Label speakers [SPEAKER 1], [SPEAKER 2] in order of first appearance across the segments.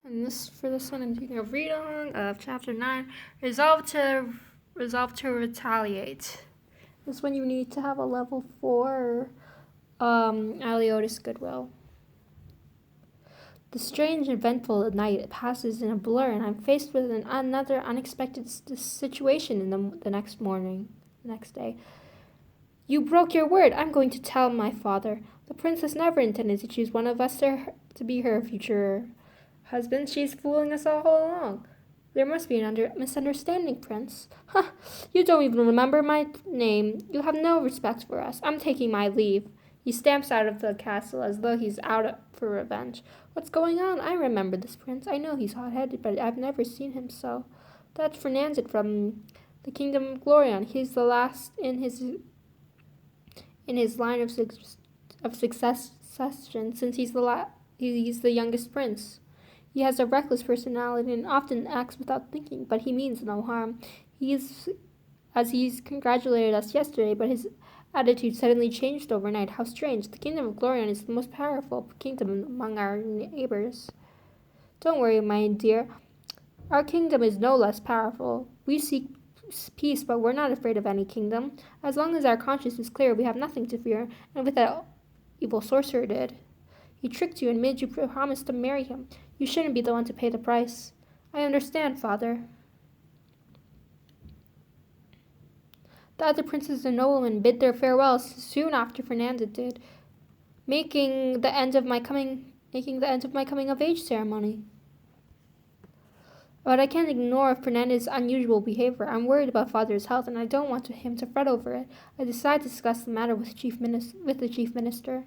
[SPEAKER 1] And for this one, I'm taking a read along of chapter 9. Resolve to retaliate. This one you need to have a level 4 Aliotis Goodwill. The strange, eventful night passes in a blur, and I'm faced with another unexpected situation in the next day. You broke your word. I'm going to tell my father. The princess never intended to choose one of us to be her future husband. She's fooling us all along. There must be a misunderstanding, Prince. Huh, you don't even remember my name. You have no respect for us. I'm taking my leave. He stamps out of the castle as though he's out for revenge. What's going on? I remember this prince. I know he's hot-headed, but I've never seen him so. That's Fernandez from the Kingdom of Glorion. He's the last in his line of succession, since he's the youngest prince. He has a reckless personality and often acts without thinking, but he means no harm. He's congratulated us yesterday, but his attitude suddenly changed overnight. How strange. The Kingdom of Glorion is the most powerful kingdom among our neighbors. Don't worry, my dear. Our kingdom is no less powerful. We seek peace, but we're not afraid of any kingdom. As long as our conscience is clear, we have nothing to fear, and what that evil sorcerer did. He tricked you and made you promise to marry him. You shouldn't be the one to pay the price. I understand, Father. The other princes and noblemen bid their farewells soon after Fernandez did, making the end of my coming of age ceremony. But I can't ignore Fernandez's unusual behavior. I'm worried about Father's health, and I don't want him to fret over it. I decide to discuss the matter with the chief minister.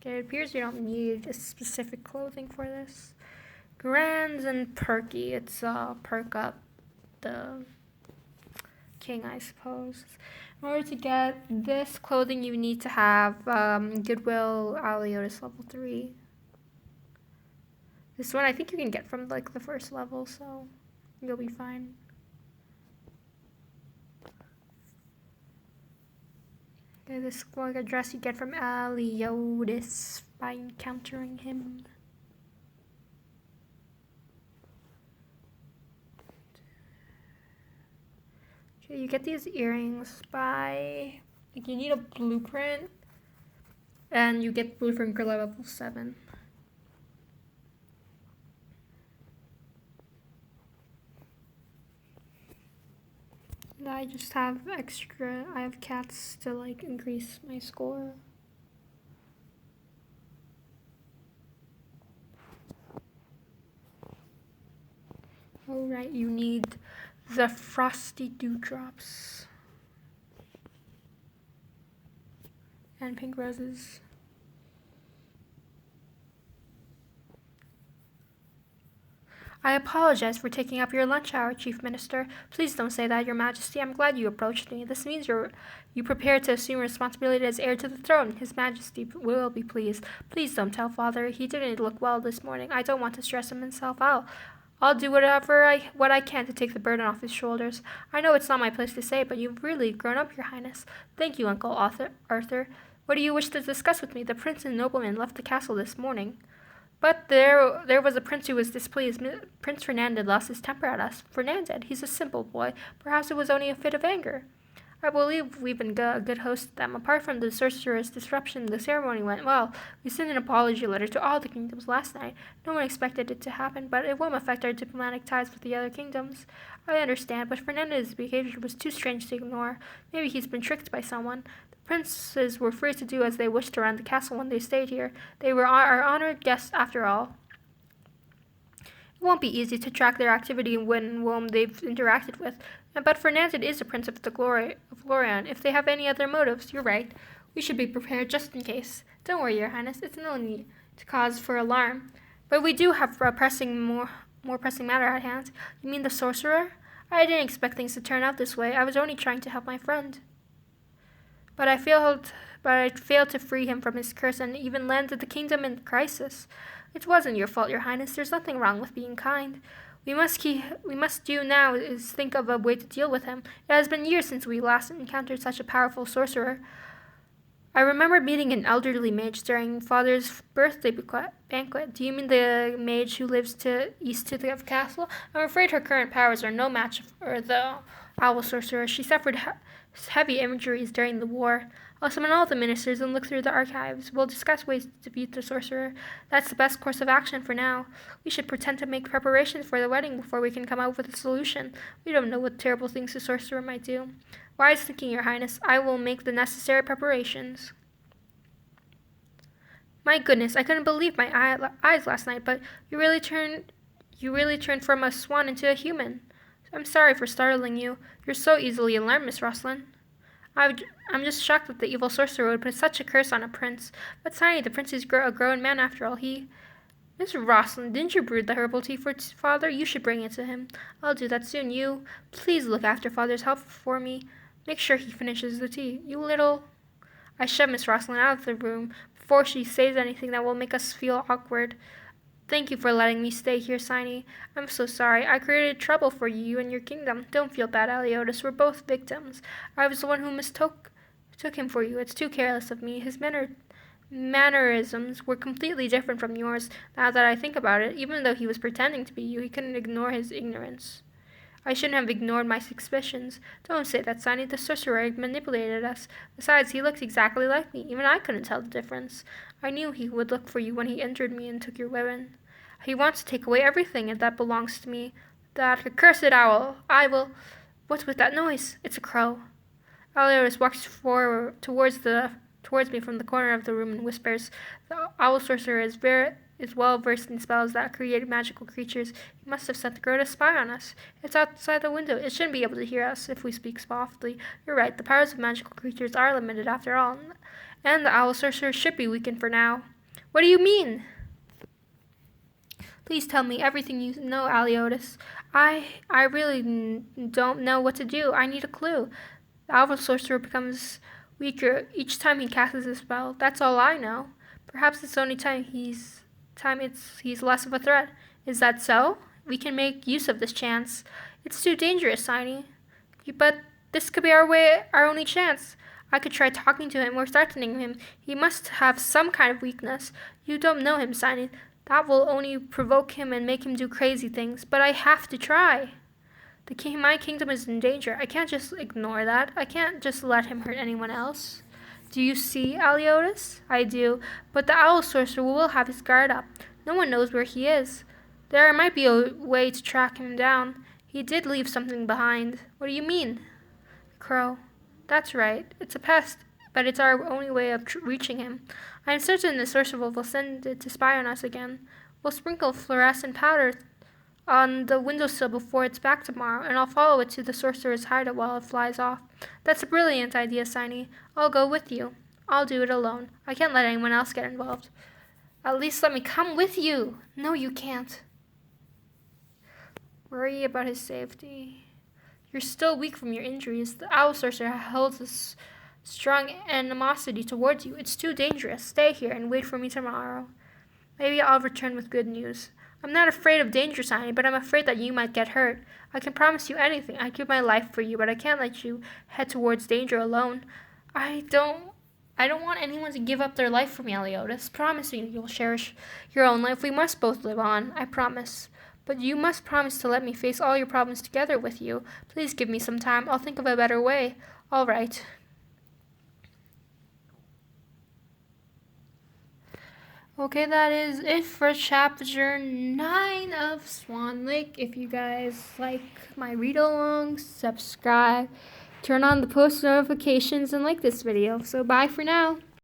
[SPEAKER 1] Okay, it appears you don't need a specific clothing for this. Grand and perky. It's perk up the king, I suppose. In order to get this clothing, you need to have Goodwill Aliotis level 3. This one I think you can get from like the first level, so you'll be fine. Okay, this dress you get from Aliotis by encountering him. Okay, you get these earrings by, like, you need a blueprint, and you get blueprint for level 7. I just have I have cats to like increase my score. Alright, you need the frosty dewdrops and pink roses. I apologize for taking up your lunch hour, Chief Minister. Please don't say that, Your Majesty. I'm glad you approached me. This means you prepared to assume responsibility as heir to the throne. His Majesty will be pleased. Please don't tell Father. He didn't look well this morning. I don't want to stress himself out. I'll do what I can to take the burden off his shoulders. I know it's not my place to say, but you've really grown up, Your Highness. Thank you, Uncle Arthur. What do you wish to discuss with me? The prince and nobleman left the castle this morning. But there was a prince who was displeased. Prince Fernandez lost his temper at us. Fernandez, he's a simple boy. Perhaps it was only a fit of anger. I believe we've been a good host to them. Apart from the sorcerer's disruption, the ceremony went well. We sent an apology letter to all the kingdoms last night. No one expected it to happen, but it won't affect our diplomatic ties with the other kingdoms. I understand, but Fernandez's behavior was too strange to ignore. Maybe he's been tricked by someone. Princes were free to do as they wished around the castle when they stayed here. They were our honored guests after all. It won't be easy to track their activity when whom they've interacted with, but Fernandez is a prince of the Glorion. If they have any other motives, you're right. We should be prepared just in case. Don't worry, Your Highness. It's no need to cause for alarm. But we do have a more pressing matter at hand. You mean the sorcerer? I didn't expect things to turn out this way. I was only trying to help my friend. But I failed to free him from his curse and even landed the kingdom in crisis. It wasn't your fault, Your Highness. There's nothing wrong with being kind. We must do now is think of a way to deal with him. It has been years since we last encountered such a powerful sorcerer. I remember meeting an elderly mage during Father's birthday banquet. Do you mean the mage who lives to east to the castle? I'm afraid her current powers are no match for the owl sorcerer. She suffered heavy injuries during the war. I'll summon all the ministers and look through the archives. We'll discuss ways to defeat the sorcerer. That's the best course of action for now. We should pretend to make preparations for the wedding before we can come up with a solution. We don't know what terrible things the sorcerer might do. Wise thinking, Your Highness. I will make the necessary preparations. My goodness, I couldn't believe my eyes last night, but you really turned from a swan into a human. I'm sorry for startling you. You're so easily alarmed, Miss Rosalind. I'm just shocked that the evil sorcerer would put such a curse on a prince. But Tiny, the prince is a grown man after all. Miss Rosalind, didn't you brew the herbal tea for Father? You should bring it to him. I'll do that soon. Please look after Father's health for me. Make sure he finishes the tea. I shove Miss Rosalind out of the room before she says anything that will make us feel awkward. Thank you for letting me stay here, Tiny. I'm so sorry. I created trouble for you and your kingdom. Don't feel bad, Aliotis. We're both victims. I was the one who took him for you. It's too careless of me. His mannerisms were completely different from yours. Now that I think about it, even though he was pretending to be you, he couldn't ignore his ignorance. I shouldn't have ignored my suspicions. Don't say that, Tiny. The sorcerer manipulated us. Besides, he looked exactly like me. Even I couldn't tell the difference. I knew he would look for you when he injured me and took your weapon. He wants to take away everything that belongs to me. That accursed owl. What's with that noise? It's a crow. Aliotis walks towards me from the corner of the room and whispers. The owl sorcerer is well versed in spells that create magical creatures. He must have sent the crow to spy on us. It's outside the window. It shouldn't be able to hear us if we speak softly. You're right. The powers of magical creatures are limited after all. And the owl sorcerer should be weakened for now. What do you mean? Please tell me everything you know, Aliotis. I really don't know what to do. I need a clue. The owl sorcerer becomes weaker each time he casts a spell. That's all I know. Perhaps it's the only time he's less of a threat. Is that so? We can make use of this chance. It's too dangerous, Tiny. But this could be our only chance. I could try talking to him or threatening him. He must have some kind of weakness. You don't know him, Tiny. That will only provoke him and make him do crazy things. But I have to try. My kingdom is in danger. I can't just ignore that. I can't just let him hurt anyone else. Do you see, Aliotis? I do, but the owl sorcerer will have his guard up. No one knows where he is. There might be a way to track him down. He did leave something behind. What do you mean? The crow. That's right. It's a pest, but it's our only way of reaching him. I am certain the sorcerer will send it to spy on us again. We'll sprinkle fluorescent powder on the windowsill before it's back tomorrow, and I'll follow it to the sorcerer's hideout while it flies off. That's a brilliant idea, Tiny. I'll go with you. I'll do it alone. I can't let anyone else get involved. At least let me come with you. No, you can't. Worry about his safety. You're still weak from your injuries. The owl sorcerer holds a strong animosity towards you. It's too dangerous. Stay here and wait for me tomorrow. Maybe I'll return with good news. I'm not afraid of danger, Tiny, but I'm afraid that you might get hurt. I can promise you anything. I'd give my life for you, but I can't let you head towards danger alone. I don't want anyone to give up their life for me, Aliotis. Promise me you'll cherish your own life. We must both live on. I promise. But you must promise to let me face all your problems together with you. Please give me some time. I'll think of a better way. All right. Okay, that is it for chapter 9 of Swan Lake. If you guys like my read-alongs, subscribe, turn on the post notifications, and like this video. So bye for now.